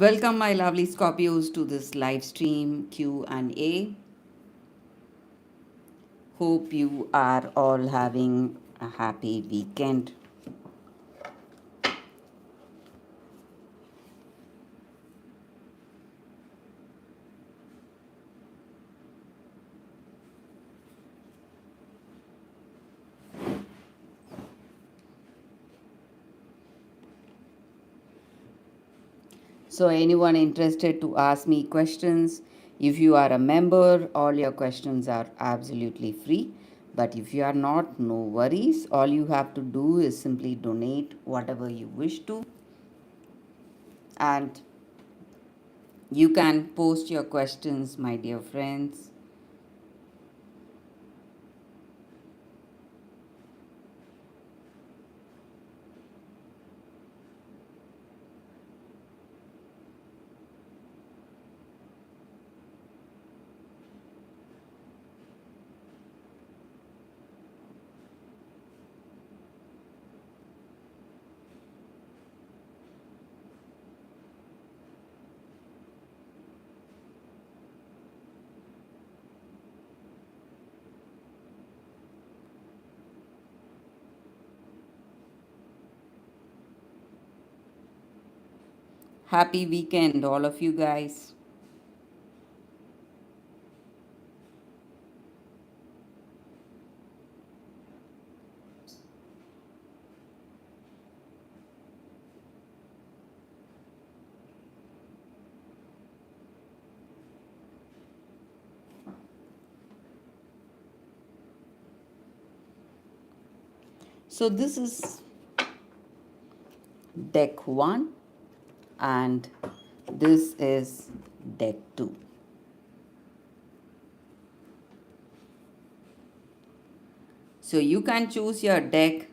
Welcome, my lovely Scorpios, to this live stream Q&A. Hope you are all having a happy weekend. So, anyone interested to ask me questions, if you are a member, all your questions are absolutely free. But if you are not, no worries. All you have to do is simply donate whatever you wish to, and you can post your questions, my dear friends. Happy weekend, all of you guys. So, this is deck 1 and this is deck 2. So you can choose your deck.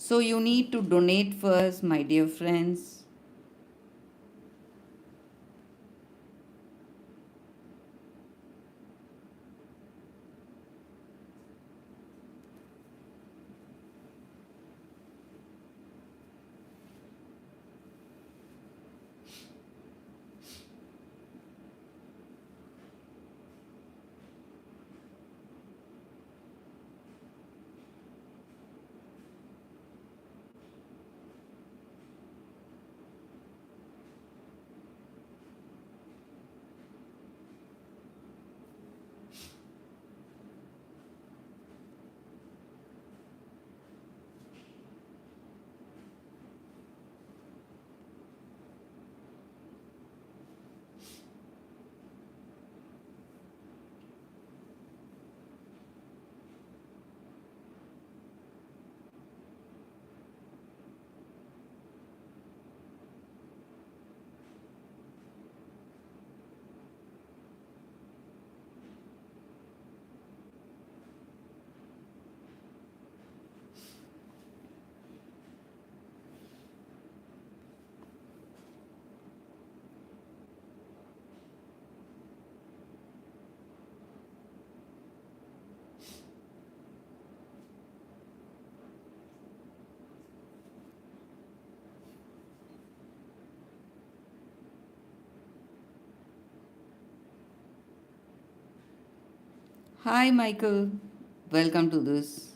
So you need to donate first, my dear friends. Hi, Michael. Welcome to this.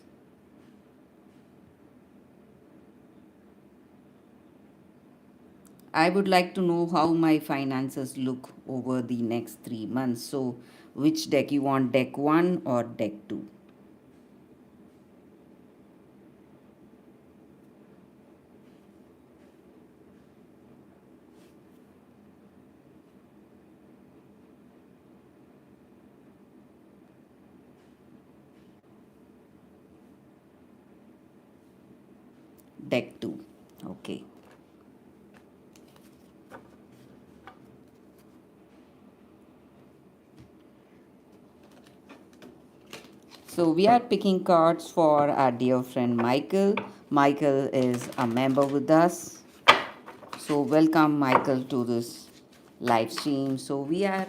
I would like to know how my finances look over the next 3 months. So, which deck you want, deck 1 or deck 2? deck too. Okay. So we are picking cards for our dear friend Michael. Michael is a member with us. So welcome Michael to this live stream. So we are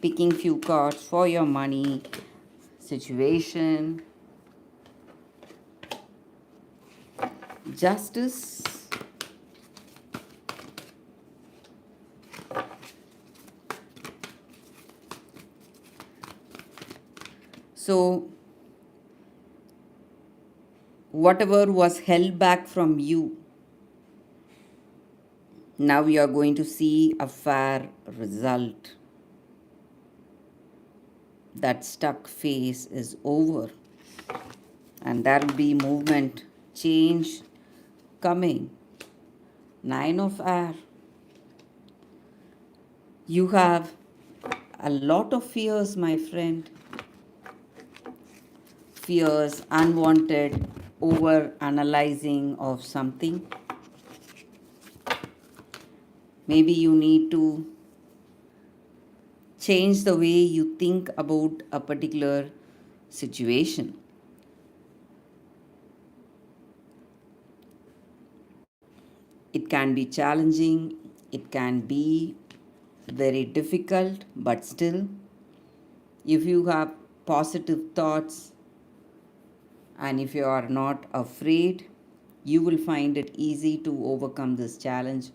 picking few cards for your money situation. Justice. So whatever was held back from you, now you are going to see a fair result. That stuck phase is over, and there will be movement, change coming. Nine of air. You have a lot of fears, my friend. Fears, unwanted over analyzing of something. Maybe you need to change the way you think about a particular situation. It can be challenging, it can be very difficult, but still, if you have positive thoughts and if you are not afraid, you will find it easy to overcome this challenge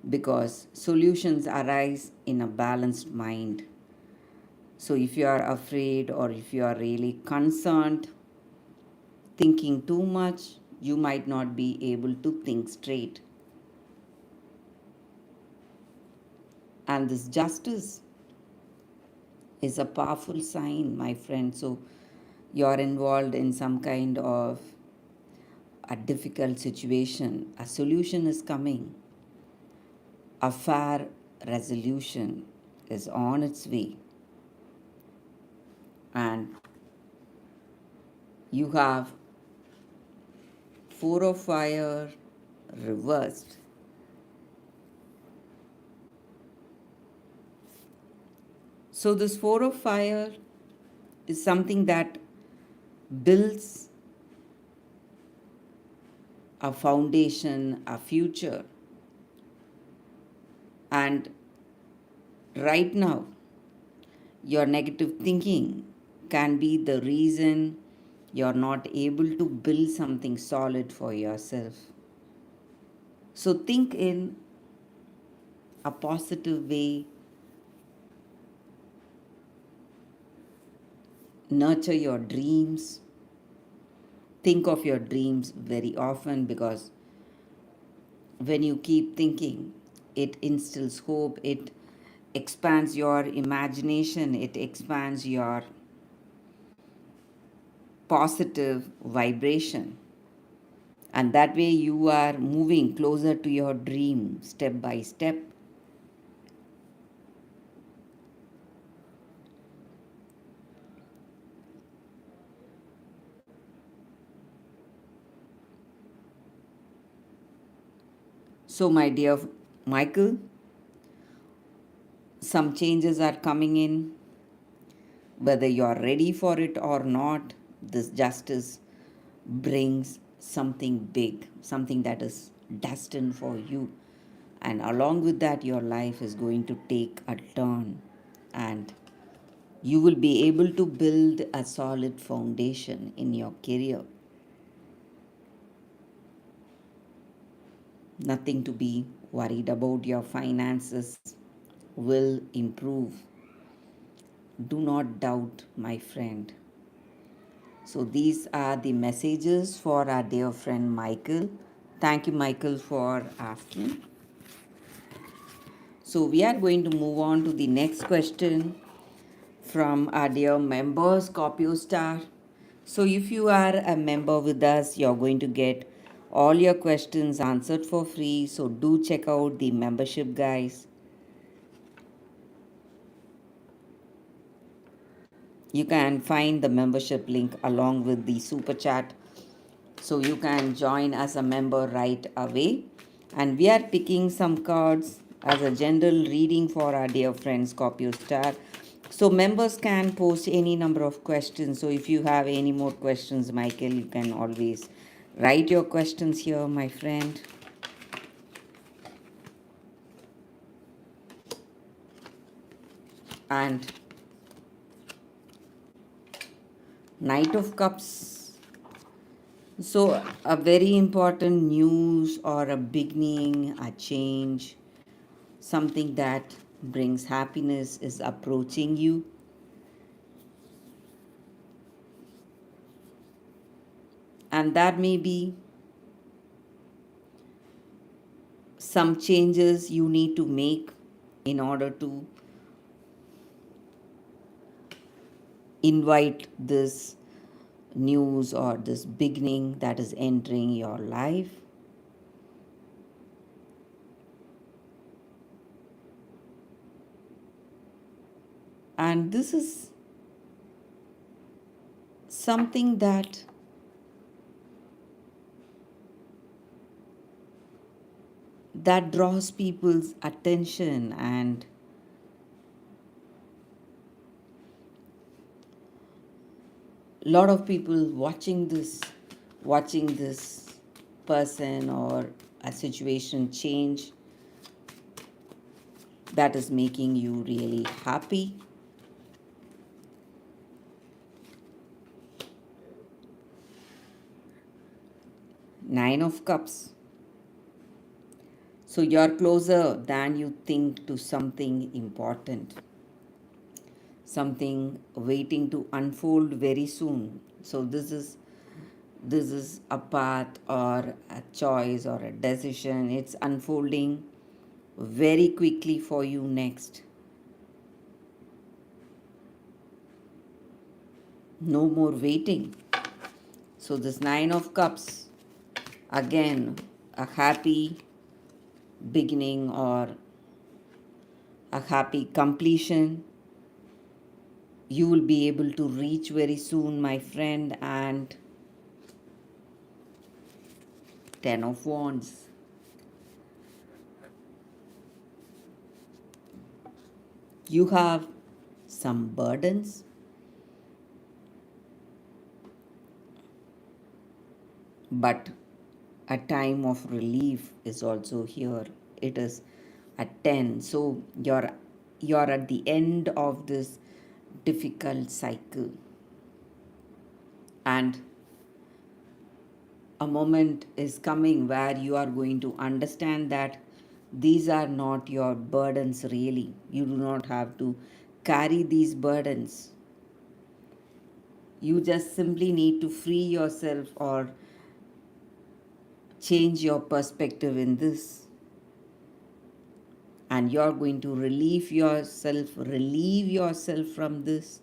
because solutions arise in a balanced mind. So, if you are afraid or if you are really concerned, thinking too much, you might not be able to think straight. And this justice is a powerful sign, my friend. So, you are involved in some kind of a difficult situation. A solution is coming, a fair resolution is on its way, and you have four of fire reversed. So, this four of fire is something that builds a foundation, a future. And right now, your negative thinking can be the reason you're not able to build something solid for yourself. So, think in a positive way, nurture your dreams, think of your dreams very often because when you keep thinking, it instills hope, it expands your imagination, it expands your positive vibration. And that way you are moving closer to your dream step by step. So, my dear Michael, some changes are coming in. Whether you are ready for it or not, this justice brings something big, something that is destined for you. And along with that, your life is going to take a turn, and you will be able to build a solid foundation in your career. Nothing to be worried about. Your finances will improve. Do not doubt, my friend. So, these are the messages for our dear friend Michael. Thank you, Michael, for asking. So, we are going to move on to the next question from our dear member, Scorpio Star. So, if you are a member with us, you're going to get all your questions answered for free. So, do check out the membership, guys. You can find the membership link along with the super chat. So you can join as a member right away. And we are picking some cards as a general reading for our dear friend Scorpio Star. So members can post any number of questions. So if you have any more questions, Michael, you can always write your questions here, my friend. And Knight of Cups. So, a very important news or a beginning, a change, something that brings happiness is approaching you. And that may be some changes you need to make in order to invite this news or this beginning that is entering your life. And this is something that draws people's attention, and a lot of people watching this person or a situation change, that is making you really happy. Nine of Cups. So you're closer than you think to something important, something waiting to unfold very soon. So this is a path or a choice or a decision. It's unfolding very quickly for you next. No more waiting. So this Nine of Cups, again, a happy beginning or a happy completion. You will be able to reach very soon, my friend. And Ten of Wands. You have some burdens, but a time of relief is also here. It is at 10. So you're at the end of this difficult cycle, and a moment is coming where you are going to understand that these are not your burdens really. You do not have to carry these burdens. You just simply need to free yourself or change your perspective in this. And you're going to relieve yourself from this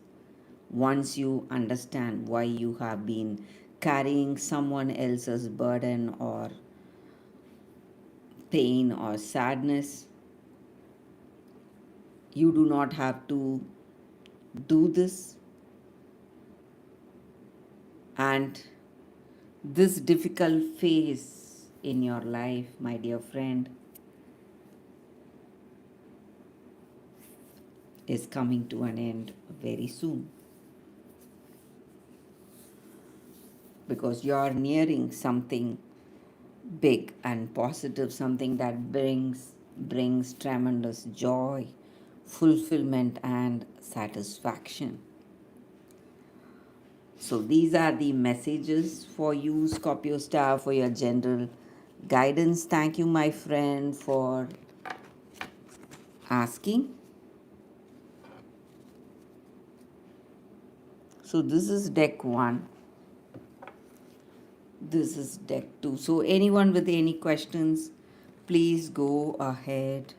once you understand why you have been carrying someone else's burden or pain or sadness. You do not have to do this. And this difficult phase in your life, my dear friend, is coming to an end very soon, because you are nearing something big and positive, something that brings tremendous joy, fulfillment and satisfaction. So these are the messages for you, Scorpio Star, for your general guidance. Thank you, my friend, for asking. So this is deck 1. This is deck 2. So anyone with any questions, please go ahead.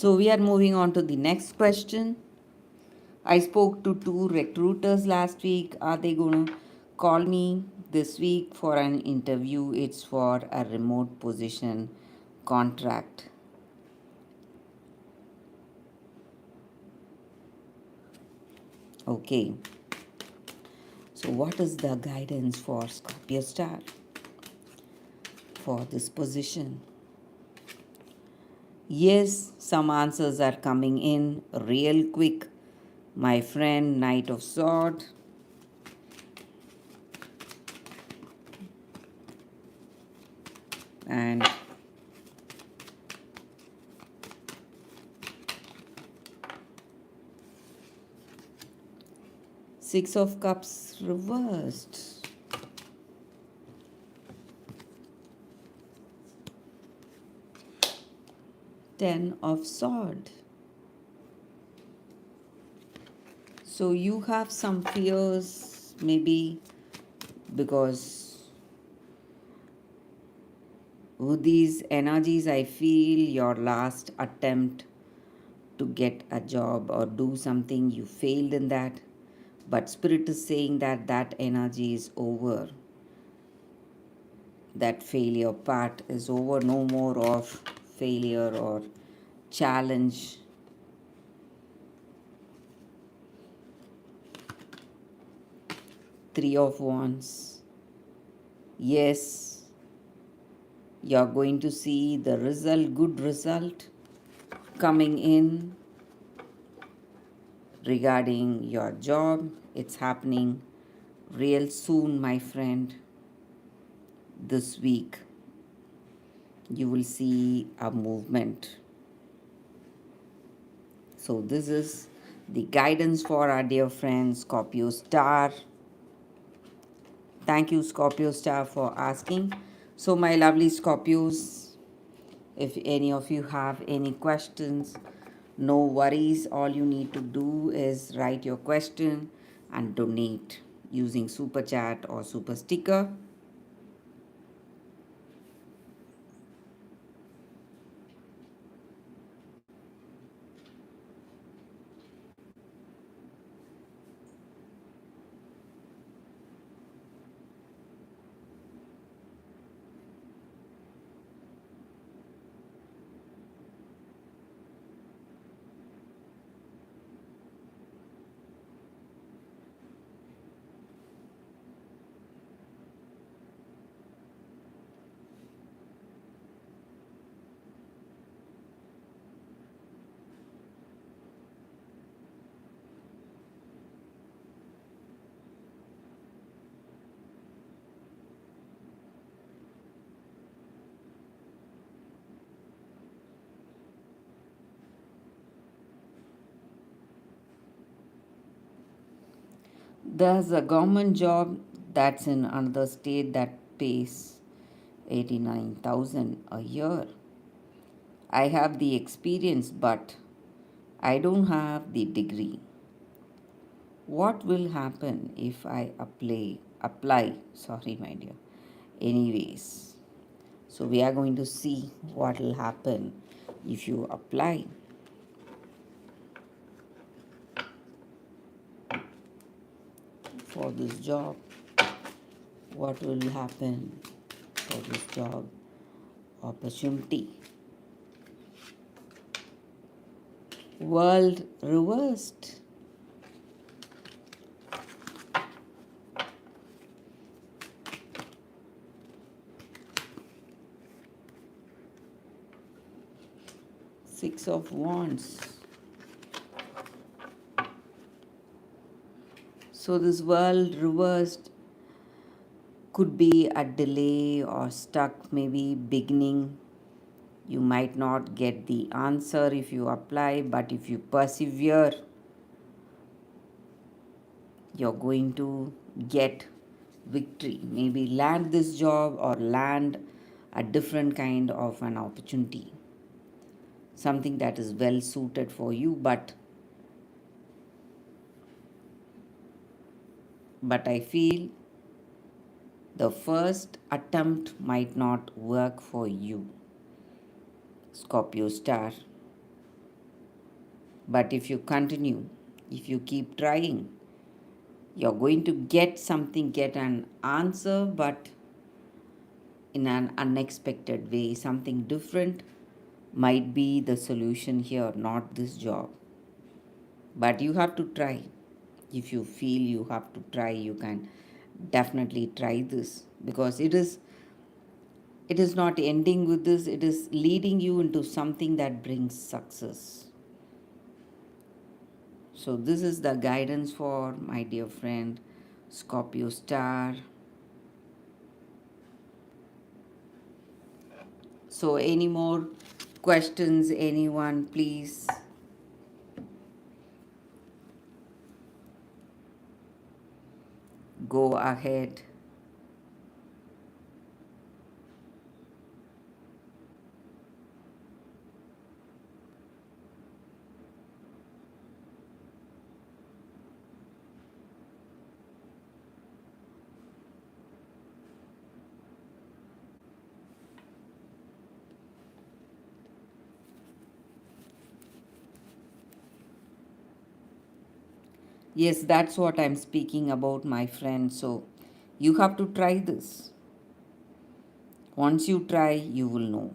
So we are moving on to the next question. I spoke to two recruiters last week. Are they going to call me this week for an interview? It's for a remote position contract. Okay. So, what is the guidance for Scorpio Star for this position? Yes, some answers are coming in real quick. My friend, Knight of Sword, and Six of Cups reversed. Ten of Sword. So you have some fears, maybe because with these energies, I feel your last attempt to get a job or do something, you failed in that. But Spirit is saying that that energy is over. That failure part is over. No more of failure or challenge. Three of Wands. Yes, you're going to see the result, good result coming in regarding your job. It's happening real soon, my friend. This week, you will see a movement. So, this is the guidance for our dear friend Scorpio Star. Thank you, Scorpio Star, for asking. So, my lovely Scorpios, if any of you have any questions, no worries. All you need to do is write your question and donate using super chat or super sticker. There's a government job that's in another state that pays 89,000 a year. I have the experience, but I don't have the degree. What will happen if I apply, sorry my dear. Anyways, so we are going to see what will happen if you apply for this job. What will happen for this job opportunity? World reversed. Six of Wands. So this world reversed could be a delay or stuck, maybe beginning. You might not get the answer if you apply, but if you persevere, you're going to get victory. Maybe land this job or land a different kind of an opportunity, something that is well suited for you, but I feel the first attempt might not work for you, Scorpio Star. But if you continue, if you keep trying, you're going to get something, get an answer, but in an unexpected way. Something different might be the solution here, not this job. But you have to try. If you feel you have to try, you can definitely try this, because it is not ending with this, it is leading you into something that brings success. So this is the guidance for my dear friend Scorpio star. So any more questions, anyone, please go ahead. Yes, that's what I'm speaking about, my friend. So you have to try this. Once you try, you will know.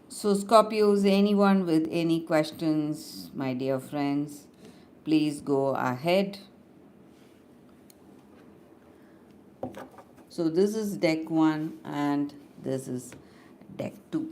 So, Scorpios, anyone with any questions, my dear friends, please go ahead. So this is deck 1 and this is deck 2.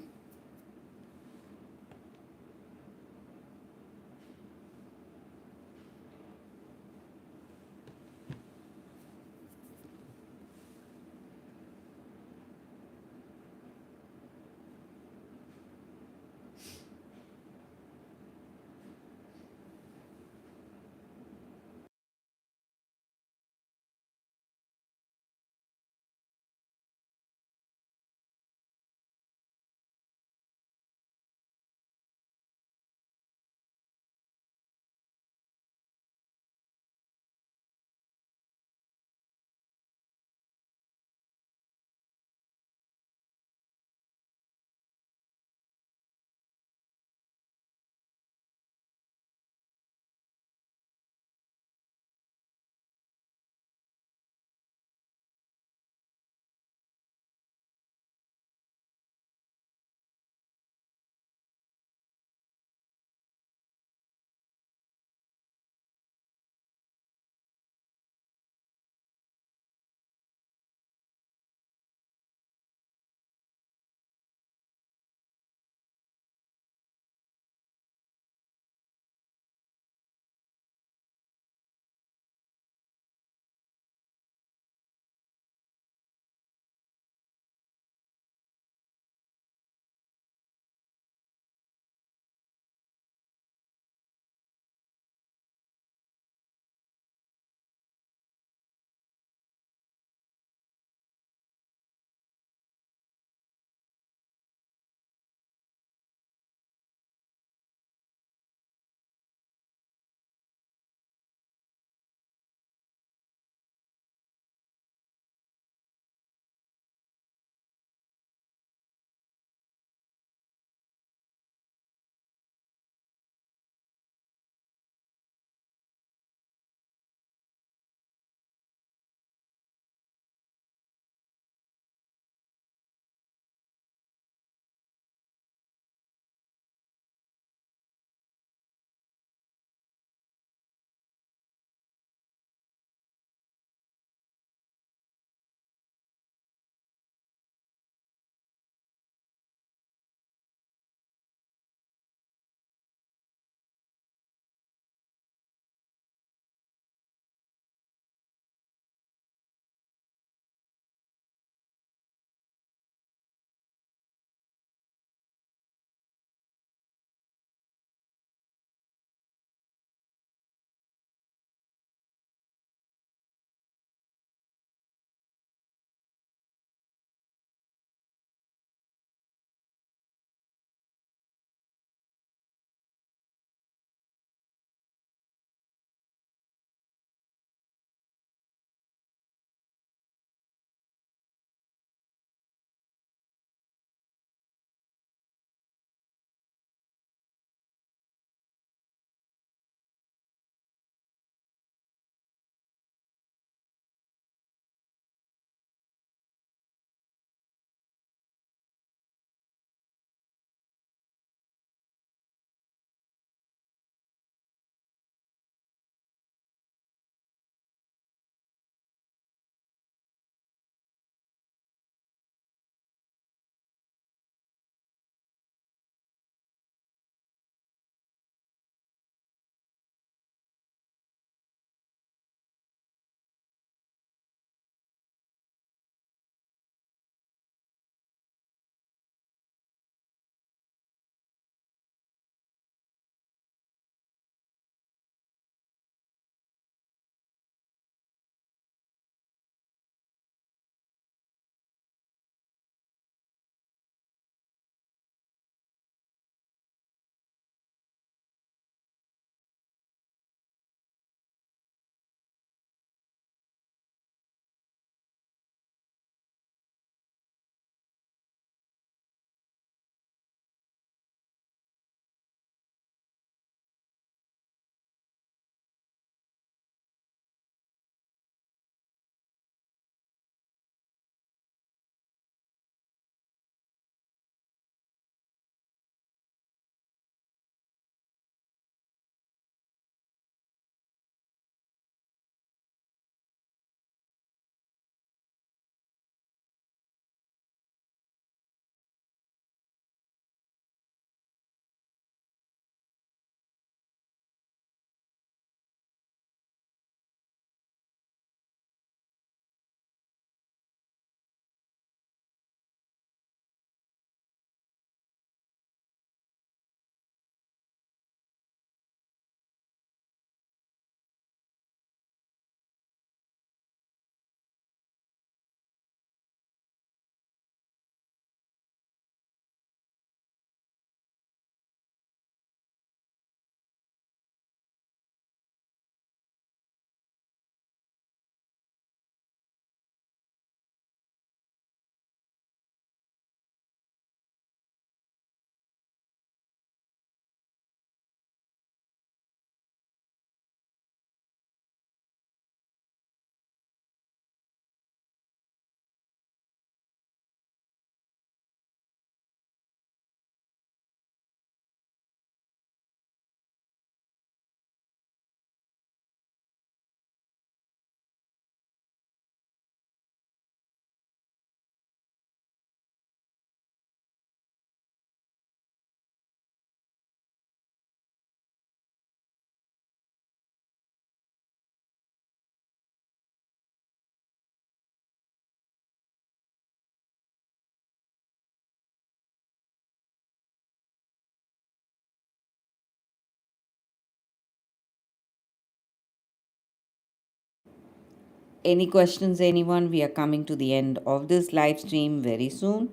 Any questions, anyone? We are coming to the end of this live stream very soon.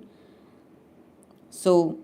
So,